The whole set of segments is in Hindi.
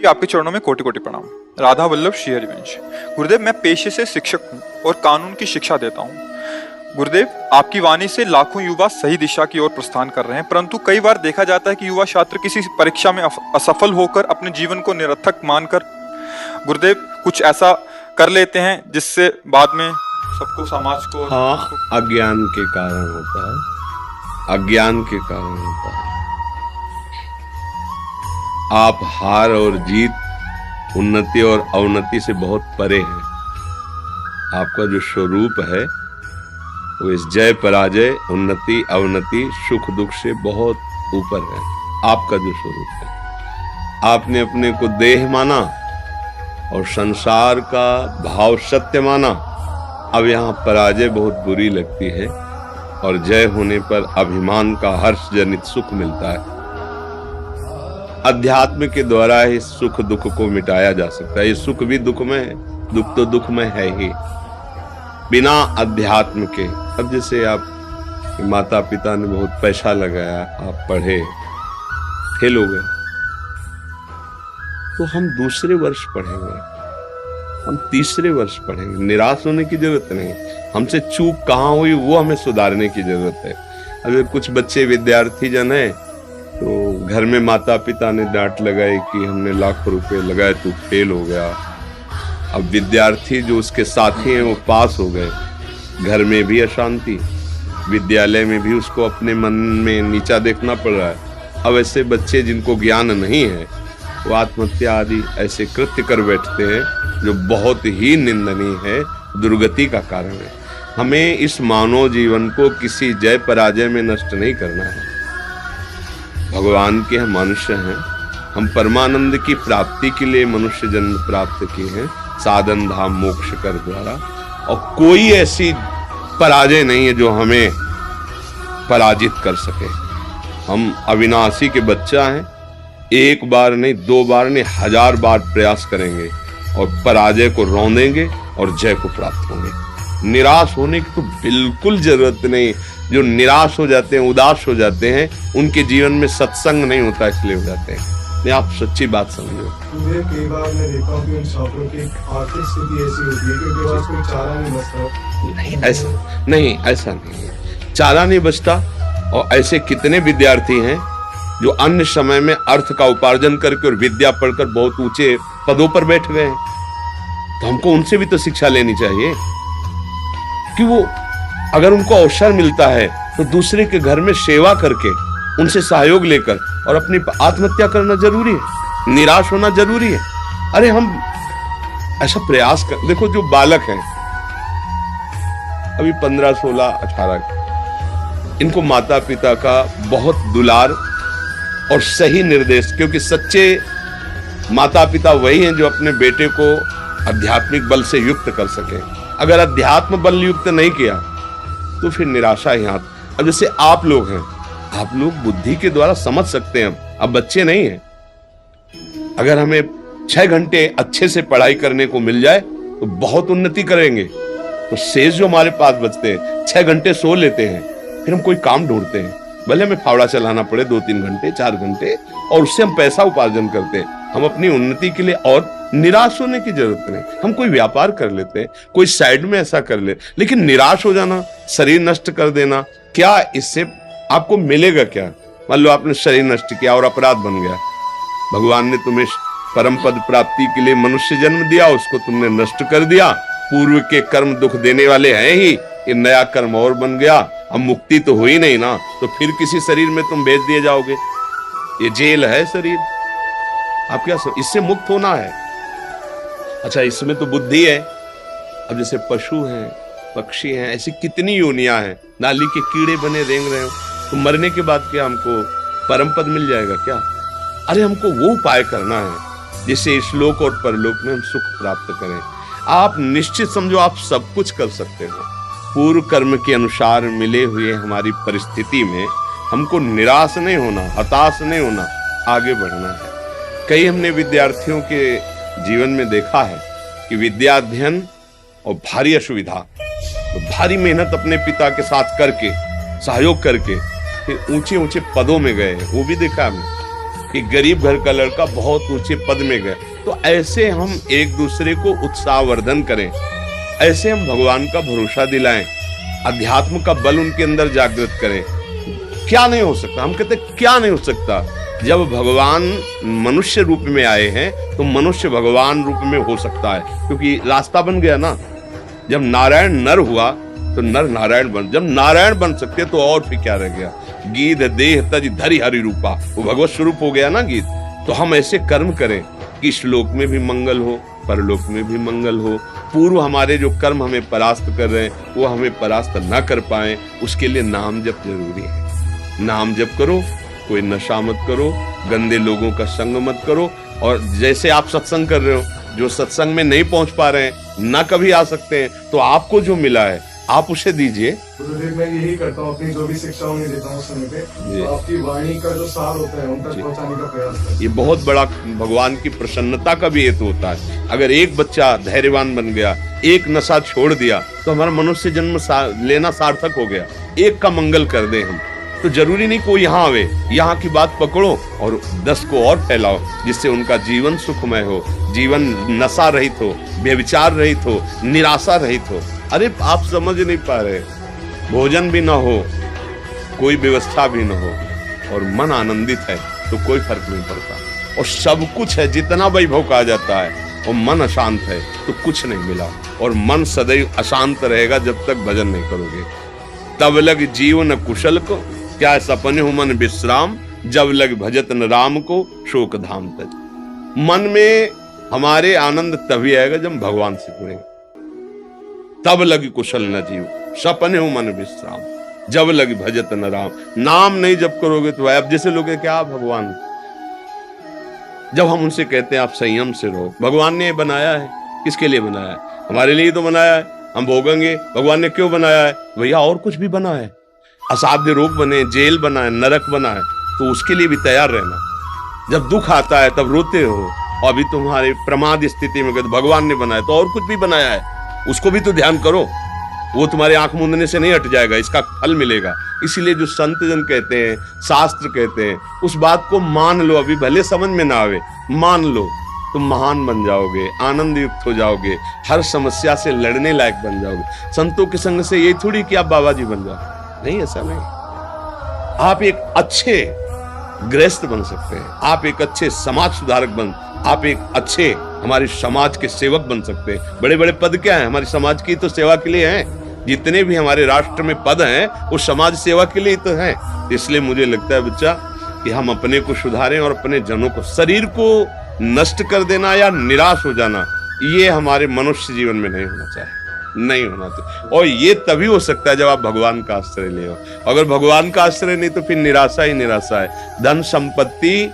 जी, आपके चरणों में कोटि कोटि प्रणाम। राधा वल्लभ श्री हरिवंश। गुरुदेव, मैं पेशे से शिक्षक हूँ और कानून की शिक्षा देता हूँ। गुरुदेव, आपकी वाणी से लाखों युवा सही दिशा की ओर प्रस्थान कर रहे हैं, परंतु कई बार देखा जाता है कि युवा छात्र किसी परीक्षा में असफल होकर अपने जीवन को निरर्थक मानकर गुरुदेव कुछ ऐसा कर लेते हैं जिससे बाद में सबको, समाज को, अज्ञान के कारण होता है। अज्ञान के कारण होता है। आप हार और जीत, उन्नति और अवनति से बहुत परे हैं। आपका जो स्वरूप है वो इस जय पराजय, उन्नति अवनति, सुख दुख से बहुत ऊपर है। आपका जो स्वरूप है, आपने अपने को देह माना और संसार का भाव सत्य माना। अब यहाँ पराजय बहुत बुरी लगती है और जय होने पर अभिमान का हर्ष जनित सुख मिलता है। अध्यात्म के द्वारा ही सुख दुख को मिटाया जा सकता है। ये सुख भी दुख में है, दुख तो दुख में है ही। बिना अध्यात्म के, अब जैसे आप माता पिता ने बहुत पैसा लगाया, आप पढ़े, फेल हो गए, तो हम दूसरे वर्ष पढ़ेंगे, हम तीसरे वर्ष पढ़ेंगे। निराश होने की जरूरत नहीं। हमसे चूक कहाँ हुई वो हमें सुधारने की जरूरत है। अगर कुछ बच्चे विद्यार्थी जन है तो घर में माता पिता ने डांट लगाई कि हमने लाखों रुपए लगाए, तू फेल हो गया। अब विद्यार्थी जो उसके साथी हैं वो पास हो गए, घर में भी अशांति, विद्यालय में भी उसको अपने मन में नीचा देखना पड़ रहा है। अब ऐसे बच्चे जिनको ज्ञान नहीं है वो आत्महत्या आदि ऐसे कृत्य कर बैठते हैं जो बहुत ही निंदनीय है, दुर्गति का कारण है। हमें इस मानव जीवन को किसी जय पराजय में नष्ट नहीं करना है। भगवान के हम मनुष्य हैं, हम परमानंद की प्राप्ति के लिए मनुष्य जन्म प्राप्त किए हैं, साधन धाम मोक्ष कर द्वारा। और कोई ऐसी पराजय नहीं है जो हमें पराजित कर सके। हम अविनाशी के बच्चा हैं, एक बार नहीं, दो बार नहीं, 1000 बार प्रयास करेंगे और पराजय को रौंदेंगे और जय को प्राप्त होंगे। निराश होने की तो बिल्कुल जरूरत नहीं। जो निराश हो जाते हैं, उदास हो जाते हैं, उनके जीवन में सत्संग नहीं होता, इसलिए हो जाते हैं। नहीं, आप सच्ची बात समझो। कई बार मैं देखा हूं कि उन छात्रों की आर्थिक स्थिति ऐसी होती है कि उनके पास कोई चारा नहीं बचता। ऐसा नहीं, चारा नहीं बचता। और ऐसे कितने विद्यार्थी हैं जो अन्य समय में अर्थ का उपार्जन करके और विद्या पढ़कर बहुत ऊंचे पदों पर बैठ गए हैं। तो हमको उनसे भी तो शिक्षा लेनी चाहिए कि वो, अगर उनको अवसर मिलता है तो दूसरे के घर में सेवा करके, उनसे सहयोग लेकर और अपनी आत्महत्या करना जरूरी है, निराश होना जरूरी है। अरे हम ऐसा प्रयास कर, देखो जो बालक हैं अभी 15, 16, 18, इनको माता पिता का बहुत दुलार और सही निर्देश, क्योंकि सच्चे माता पिता वही हैं जो अपने बेटे को आध्यात्मिक बल से युक्त कर सके। अगर अध्यात्म बल युक्त नहीं किया तो फिर निराशा ही हाथ। अब जैसे आप लोग हैं, आप लोग बुद्धि के द्वारा समझ सकते हैं, अब बच्चे नहीं हैं। अगर हमें 6 घंटे अच्छे से पढ़ाई करने को मिल जाए तो बहुत उन्नति करेंगे। तो शेष जो हमारे पास बचते हैं, 6 घंटे सो लेते हैं, फिर हम कोई काम ढूंढते हैं, भले हमें फावड़ा चलाना पड़े 2-3 घंटे 4 घंटे, और उससे हम पैसा उपार्जन करते हैं हम अपनी उन्नति के लिए। और निराश होने की जरूरत नहीं। हम कोई व्यापार कर लेते हैं, कोई साइड में ऐसा कर ले, लेकिन निराश हो जाना, शरीर नष्ट कर देना, क्या इससे आपको मिलेगा? क्या मान लो आपने शरीर नष्ट किया और अपराध बन गया, भगवान ने तुम्हें परम पद प्राप्ति के लिए मनुष्य जन्म दिया, उसको तुमने नष्ट कर दिया। पूर्व के कर्म दुख देने वाले हैं ही, ये नया कर्म और बन गया, अब मुक्ति तो हुई नहीं ना, तो फिर किसी शरीर में तुम भेज दिए जाओगे। ये जेल है शरीर, आप क्या इससे मुक्त होना है। अच्छा, इसमें तो बुद्धि है। अब जैसे पशु हैं, पक्षी हैं, ऐसी कितनी योनियां हैं, नाली के कीड़े बने रेंग रहे हो, तो मरने के बाद क्या हमको परम पद मिल जाएगा क्या? अरे हमको वो उपाय करना है जिससे इस लोक और परलोक में हम सुख प्राप्त करें। आप निश्चित समझो आप सब कुछ कर सकते हो। पूर्व कर्म के अनुसार मिले हुए हमारी परिस्थिति में हमको निराश नहीं होना, हताश नहीं होना, आगे बढ़ना है। कई हमने विद्यार्थियों के जीवन में देखा है कि विद्या अध्ययन और भारी असुविधा, तो भारी मेहनत अपने पिता के साथ करके, सहयोग करके फिर ऊंचे ऊंचे पदों में गए, वो भी देखा हमने। कि गरीब घर का लड़का बहुत ऊंचे पद में गए। तो ऐसे हम एक दूसरे को उत्साहवर्धन करें, ऐसे हम भगवान का भरोसा दिलाएं, अध्यात्म का बल उनके अंदर जागृत करें। क्या नहीं हो सकता, हम कहते क्या नहीं हो सकता। जब भगवान मनुष्य रूप में आए हैं तो मनुष्य भगवान रूप में हो सकता है, क्योंकि रास्ता बन गया ना। जब नारायण नर हुआ तो नर नारायण बन, जब नारायण बन सकते तो और फिर क्या रह गया। गीत देह तज धरि हरि रूपा, वो भगवत स्वरूप हो गया ना गीत। तो हम ऐसे कर्म करें कि इस लोक में भी मंगल हो, परलोक में भी मंगल हो। पूर्व हमारे जो कर्म हमें परास्त कर रहे हैं वो हमें परास्त न कर पाए, उसके लिए नाम जप जरूरी है। नाम जप करो, कोई नशा मत करो, गंदे लोगों का संग मत करो। और जैसे आप सत्संग कर रहे हो, जो सत्संग में नहीं पहुंच पा रहे हैं, ना कभी आ सकते हैं, तो आपको जो मिला है आप उसे दीजिए। गुरुदेव मैं यही करता हूँ, अपनी जो भी शिक्षा उन्हें देता हूँ समय पे, तो आपकी वाणी का जो सार होता है उन तक पहुँचाने का प्रयास करता हूँ। ये बहुत बड़ा भगवान की प्रसन्नता का भी हेतु होता है। अगर एक बच्चा धैर्यवान बन गया, एक नशा छोड़ दिया, तो हमारा मनुष्य जन्म लेना सार्थक हो गया। एक का मंगल कर दे हम, तो जरूरी नहीं कोई यहाँ आवे, यहाँ की बात पकड़ो और 10 को और फैलाओ, जिससे उनका जीवन सुखमय हो, जीवन नशा रहित हो, व्यभिचार रहित हो, निराशा रहित हो। अरे आप समझ नहीं पा रहे, भोजन भी ना हो, कोई व्यवस्था भी ना हो, और मन आनंदित है तो कोई फर्क नहीं पड़ता। और सब कुछ है, जितना वैभव कहा जाता है, और मन अशांत है तो कुछ नहीं मिला। और मन सदैव अशांत रहेगा जब तक भजन नहीं करोगे। तब लग जीवन कुशल को, क्या सपने हो मन विश्राम, जब लग भजत न राम को शोक धाम तज। मन में हमारे आनंद तभी आएगा जब भगवान से जुड़ेंगे। तब लग कुशल न जीव, सपने हो मन विश्राम, जब लग भजत न राम। नाम नहीं जब करोगे तो अब जैसे लोग क्या भगवान, जब हम उनसे कहते हैं आप संयम से रहो, भगवान ने बनाया है, किसके लिए बनाया है? हमारे लिए तो बनाया है, हम भोगेंगे। भगवान ने क्यों बनाया है? भैया और कुछ भी बना है, असाध्य रोग बने, जेल बना है, नरक बना है, तो उसके लिए भी तैयार रहना। जब दुख आता है तब रोते हो, और अभी तुम्हारे प्रमाद स्थिति में भगवान ने बनाया तो और कुछ भी बनाया है, उसको भी तो ध्यान करो। वो तुम्हारे आंख मूंदने से नहीं हट जाएगा, इसका फल मिलेगा। इसीलिए जो संत जन कहते हैं, शास्त्र कहते हैं, उस बात को मान लो। अभी भले समझ में ना आवे, मान लो, तुम महान बन जाओगे, आनंद युक्त हो जाओगे, हर समस्या से लड़ने लायक बन जाओगे। संतों के संग से ये थोड़ी कि आप बाबा जी बन जाओ, नहीं, ऐसा नहीं। आप एक अच्छे गृहस्थ बन सकते हैं, आप एक अच्छे समाज सुधारक आप एक अच्छे हमारे समाज के सेवक बन सकते हैं। बड़े बड़े पद क्या हैं? हमारे समाज की तो सेवा के लिए हैं। जितने भी हमारे राष्ट्र में पद हैं वो समाज सेवा के लिए तो हैं। इसलिए मुझे लगता है बच्चा कि हम अपने को सुधारें और अपने जनों को, शरीर को नष्ट कर देना या निराश हो जाना, ये हमारे मनुष्य जीवन में नहीं होना चाहिए, नहीं होना चाहिए। और ये तभी हो सकता है जब आप भगवान का आश्रय ले हो। अगर भगवान का आश्रय नहीं तो फिर निराशा ही निराशा है। धन संपत्ति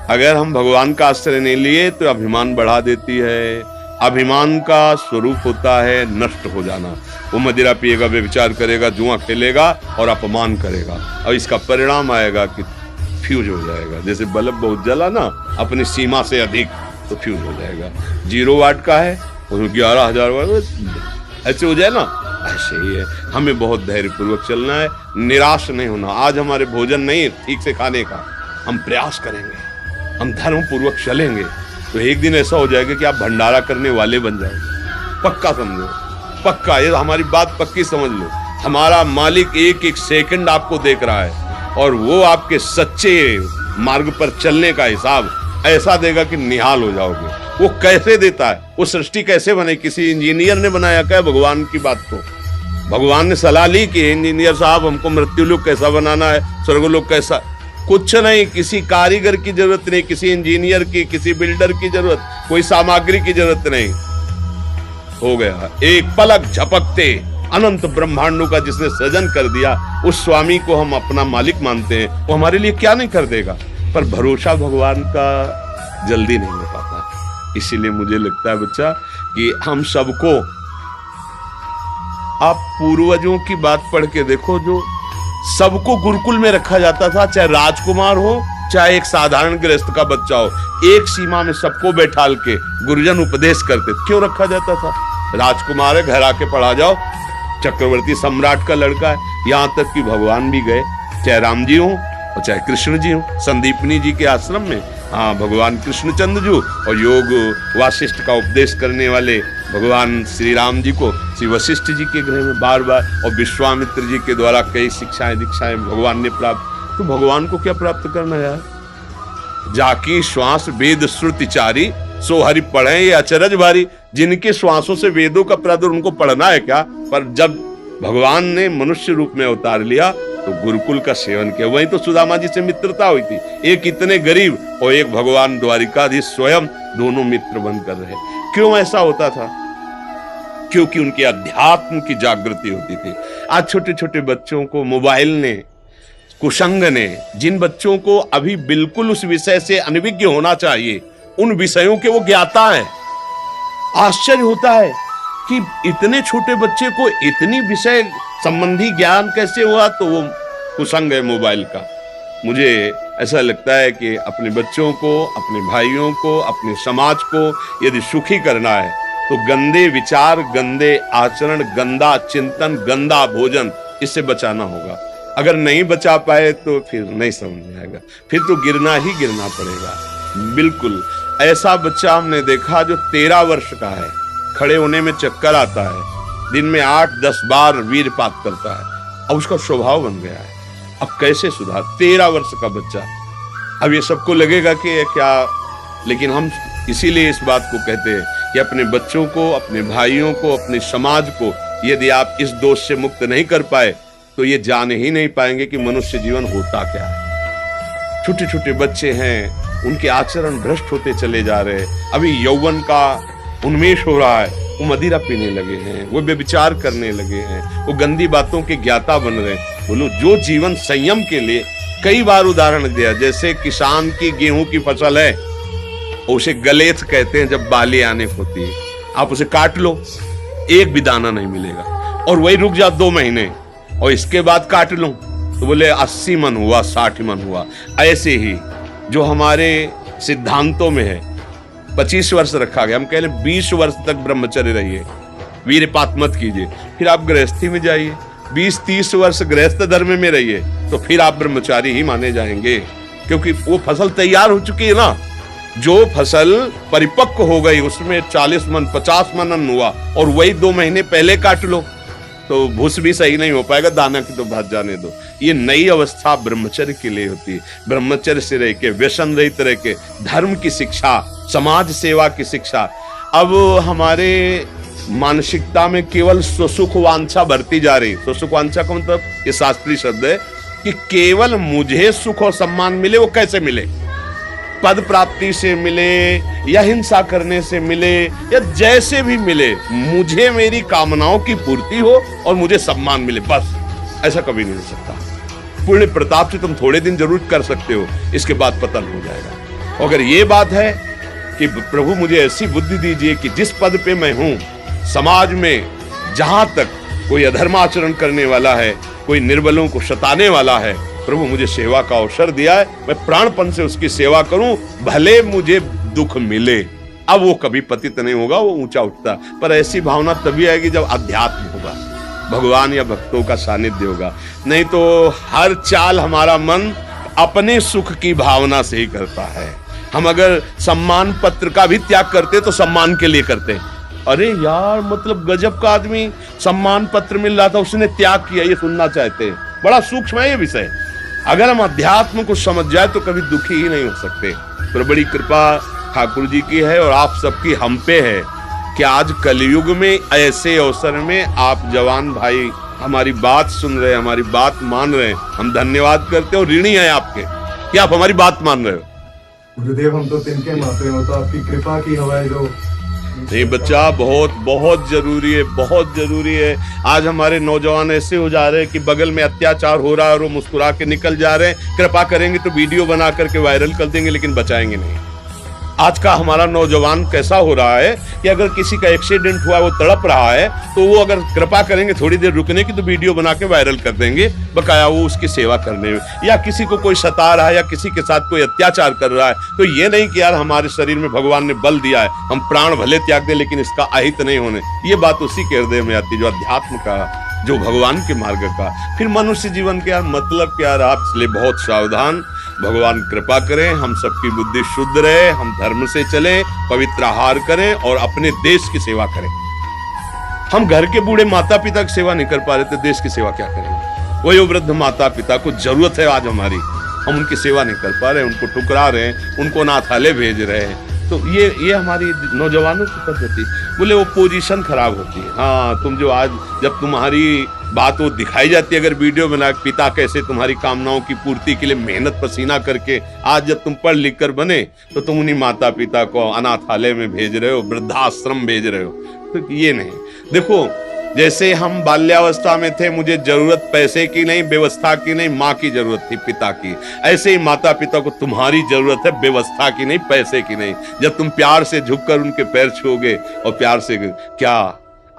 अगर हम भगवान का आश्रय नहीं लिए तो अभिमान बढ़ा देती है। अभिमान का स्वरूप होता है नष्ट हो जाना। वो मदिरा पिएगा, व्यभिचार करेगा, जुआ खेलेगा और अपमान करेगा, और इसका परिणाम आएगा कि फ्यूज हो जाएगा। जैसे बल्ब बहुत जला ना अपनी सीमा से अधिक, तो फ्यूज हो जाएगा। 0 वाट का है उसमें 11,000 वाट ऐसे हो जाए ना, ऐसे ही है। हमें बहुत धैर्यपूर्वक चलना है, निराश नहीं होना। आज हमारे भोजन नहीं ठीक से खाने का, हम प्रयास करेंगे, हम धर्म पूर्वक चलेंगे, तो एक दिन ऐसा हो जाएगा कि आप भंडारा करने वाले बन जाओगे। पक्का समझो, पक्का, ये हमारी बात पक्की समझ लो। हमारा मालिक एक एक सेकंड आपको देख रहा है, और वो आपके सच्चे मार्ग पर चलने का हिसाब ऐसा देगा कि निहाल हो जाओगे। वो कैसे देता है? वो सृष्टि कैसे बने? किसी इंजीनियर ने बनाया क्या भगवान की बात को? भगवान ने सलाह ली कि इंजीनियर साहब हमको मृत्युलोक कैसा बनाना है, स्वर्गलोक कैसा? कुछ नहीं, किसी कारीगर की जरूरत नहीं, किसी इंजीनियर की, किसी बिल्डर की जरूरत, कोई सामग्री की जरूरत नहीं। हो गया, एक पलक झपकते अनंत ब्रह्मांडों का जिसने सृजन कर दिया, उस स्वामी को हम अपना मालिक मानते हैं। वो हमारे लिए क्या नहीं कर देगा, पर भरोसा भगवान का जल्दी नहीं हो पाता। इसीलिए मुझे लगता है बच्चा कि हम सबको, आप पूर्वजों की बात पढ़ के देखो, जो सबको गुरुकुल में रखा जाता था, चाहे राजकुमार हो चाहे एक साधारण गृहस्थ का बच्चा हो, एक सीमा में सबको बैठाल के गुरुजन उपदेश करते। क्यों रखा जाता था? राजकुमार है, घर आके पढ़ा जाओ, चक्रवर्ती सम्राट का लड़का है। यहाँ तक कि भगवान भी गए, चाहे राम जी हो और चाहे कृष्ण जी हो, संदीपनी जी के आश्रम में, हाँ, भगवान कृष्णचंद्र जी, और योग वासिष्ठ का उपदेश करने वाले भगवान श्री राम जी को श्री वशिष्ठ जी के गृह में बार बार, और विश्वामित्र जी के द्वारा कई शिक्षाएं दीक्षाएं भगवान ने प्राप्त। तो भगवान को क्या प्राप्त करना यार? जाकी श्वास वेद श्रुति चारी, सो हरि पढ़े ये अचरज भारी। जिनके श्वासों से वेदों का प्रादुर्भाव उनको पढ़ना है क्या? पर जब भगवान ने मनुष्य रूप में अवतार लिया तो गुरुकुल का सेवन किया। वहीं तो सुदामा जी से मित्रता हुई थी। एक इतने गरीब और एक भगवान द्वारिकाधीश स्वयं, दोनों मित्र बनकर रहे। क्यों ऐसा होता था? क्योंकि उनके अध्यात्म की जागृति होती थी। आज छोटे छोटे बच्चों को मोबाइल ने, कुसंग ने, जिन बच्चों को अभी बिल्कुल उस विषय से अनभिज्ञ होना चाहिए, उन विषयों के वो ज्ञाता है। आश्चर्य होता है कि इतने छोटे बच्चे को इतनी विषय संबंधी ज्ञान कैसे हुआ? तो वो कुसंग है मोबाइल का। मुझे ऐसा लगता है कि अपने बच्चों को, अपने भाइयों को, अपने समाज को यदि सुखी करना है तो गंदे विचार, गंदे आचरण, गंदा चिंतन, गंदा भोजन, इससे बचाना होगा। अगर नहीं बचा पाए तो फिर नहीं समझ में आएगा, फिर तो गिरना ही गिरना पड़ेगा। बिल्कुल ऐसा बच्चा हमने देखा जो 13 वर्ष का है, खड़े होने में चक्कर आता है, दिन में 8-10 बार वीरपात करता है, अब उसका स्वभाव बन गया है। अब कैसे सुधार? 13 वर्ष का बच्चा। अब ये सबको लगेगा कि क्या, लेकिन हम इसीलिए इस बात को कहते हैं कि अपने बच्चों को, अपने भाइयों को, अपने समाज को यदि आप इस दोष से मुक्त नहीं कर पाए तो ये जान ही नहीं पाएंगे कि मनुष्य जीवन होता क्या है। छोटे छोटे बच्चे हैं, उनके आचरण भ्रष्ट होते चले जा रहे हैं। अभी यौवन का उन्मेष हो रहा है, वो मदिरा पीने लगे हैं, वो व्यभिचार करने लगे हैं, वो गंदी बातों के ज्ञाता बन रहे हैं। बोलो, जो जीवन संयम के लिए कई बार उदाहरण दिया, जैसे किसान की गेहूं की फसल है, उसे गलेथ कहते हैं जब बाली आने होती है, आप उसे काट लो, एक भी दाना नहीं मिलेगा, और वही रुक जा 2 महीने, और इसके बाद काट लो तो बोले 80 मन हुआ, 60 मन हुआ। ऐसे ही जो हमारे सिद्धांतों में है 25 वर्ष रखा गया, हम कह रहे 20 वर्ष तक ब्रह्मचर्य रहिए, वीरपात मत कीजिए, फिर आप गृहस्थी में जाइए, 20-30 वर्ष गृहस्थ धर्म में रहिए, तो फिर आप ब्रह्मचारी ही माने जाएंगे, क्योंकि वो फसल तैयार हो चुकी है ना। जो फसल परिपक्व हो गई उसमें 40 मन 50 मन अन्न हुआ, और वही 2 महीने पहले काट लो तो भूस भी सही नहीं हो पाएगा, दाना की तो बात जाने दो। ये नई अवस्था ब्रह्मचर्य के लिए होती है। ब्रह्मचर्य से रह के, व्यसन रहित रह के, धर्म की शिक्षा, समाज सेवा की शिक्षा। अब हमारे मानसिकता में केवल स्वसुख वांछा बढ़ती जा रही। स्वसुख वांछा का मतलब, ये शास्त्रीय शब्द है कि केवल मुझे सुख और सम्मान मिले। वो कैसे मिले? पद प्राप्ति से मिले, या हिंसा करने से मिले, या जैसे भी मिले, मुझे मेरी कामनाओं की पूर्ति हो और मुझे सम्मान मिले, बस। ऐसा कभी नहीं हो सकता। पूर्ण प्रताप से तुम थोड़े दिन जरूर कर सकते हो, इसके बाद पतन हो जाएगा। अगर ये बात है कि प्रभु मुझे ऐसी बुद्धि दीजिए कि जिस पद पे मैं हूं, समाज में जहां तक कोई अधर्माचरण करने वाला है, कोई निर्बलों को सताने वाला है, प्रभु मुझे सेवा का अवसर दिया है, मैं प्राणपन से उसकी सेवा करूं, भले मुझे दुख मिले। अब वो कभी पतित नहीं होगा, वो ऊंचा उठता। पर ऐसी भावना तभी आएगी जब अध्यात्म होगा, भगवान या भक्तों का सानिध्य होगा। नहीं तो हर चाल हमारा मन अपने सुख की भावना से ही करता है। हम अगर सम्मान पत्र का भी त्याग करते तो सम्मान के लिए करते। अरे यार, मतलब गजब का आदमी, सम्मान पत्र मिल रहा था, उसने त्याग किया, ये सुनना चाहते हैं। बड़ा सूक्ष्म है ये विषय। अगर हम अध्यात्म को समझ जाए तो कभी दुखी ही नहीं हो सकते। तो बड़ी कृपा ठाकुर जी की है और आप सबकी हम पे है कि आज कलयुग में ऐसे अवसर में आप जवान भाई हमारी बात सुन रहे हैं, हमारी बात मान रहे हैं। हम धन्यवाद करते हैं और ऋणी हैं आपके कि आप हमारी बात मान रहे हो। गुरुदेव, हम तो तिनके मात्र हो, तो आपकी कृपा की हवा है जो ये बच्चा बहुत बहुत जरूरी है, बहुत जरूरी है। आज हमारे नौजवान ऐसे हो जा रहे हैं कि बगल में अत्याचार हो रहा है और वो मुस्कुरा के निकल जा रहे हैं। कृपा करेंगे तो वीडियो बना करके वायरल कर देंगे, लेकिन बचाएंगे नहीं। आज का हमारा नौजवान कैसा हो रहा है कि अगर किसी का एक्सीडेंट हुआ, वो तड़प रहा है, तो वो अगर कृपा करेंगे थोड़ी देर रुकने की तो वीडियो बना के वायरल कर देंगे, बकाया वो उसकी सेवा करने में। या किसी को कोई सता रहा है या किसी के साथ कोई अत्याचार कर रहा है, तो ये नहीं कि यार हमारे शरीर में भगवान ने बल दिया है, हम प्राण भले त्याग दें लेकिन इसका अहित नहीं होने। ये बात उसी के हृदय में आती जो अध्यात्म का जो भगवान के मार्ग का। फिर मनुष्य जीवन के यार मतलब क्या रहा, इसलिए बहुत सावधान। भगवान कृपा करें, हम सबकी बुद्धि शुद्ध रहे, हम धर्म से चले, पवित्र आहार करें और अपने देश की सेवा करें। हम घर के बूढ़े माता पिता की सेवा नहीं कर पा रहे तो देश की सेवा क्या करेंगे? वही वृद्ध माता पिता को जरूरत है आज हमारी, हम उनकी सेवा नहीं कर पा रहे, उनको ठुकरा रहे हैं, उनको अनाथालय भेज रहे हैं। तो ये हमारी नौजवानों की पद्धति, बोले वो पोजीशन खराब होती है। हाँ, तुम जो आज जब तुम्हारी बात वो दिखाई जाती है, अगर वीडियो बना पिता कैसे तुम्हारी कामनाओं की पूर्ति के लिए मेहनत पसीना करके आज जब तुम पढ़ लिख कर बने, तो तुम उन्हीं माता पिता को अनाथालय में भेज रहे हो, वृद्धाश्रम भेज रहे हो। तो ये नहीं, देखो जैसे हम बाल्यावस्था में थे, मुझे जरूरत पैसे की नहीं, व्यवस्था की नहीं, माँ की जरूरत थी, पिता की, ऐसे ही माता पिता को तुम्हारी जरूरत है, व्यवस्था की नहीं, पैसे की नहीं। जब तुम प्यार से झुककर उनके पैर छूओगे और प्यार से, क्या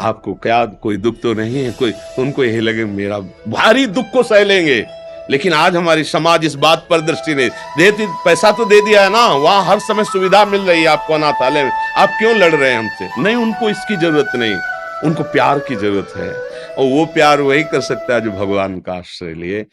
आपको क्या कोई दुख तो नहीं है, कोई उनको यही लगे मेरा भारी दुख को सह लेंगे। लेकिन आज हमारी समाज इस बात पर दृष्टि नहीं देती। पैसा तो दे दिया है ना, वहां हर समय सुविधा मिल रही है आपको अनाथालय में, आप क्यों लड़ रहे हैं हमसे? नहीं, उनको इसकी जरूरत नहीं, उनको प्यार की जरूरत है, और वो प्यार वही कर सकता है जो भगवान का आश्रय लिए।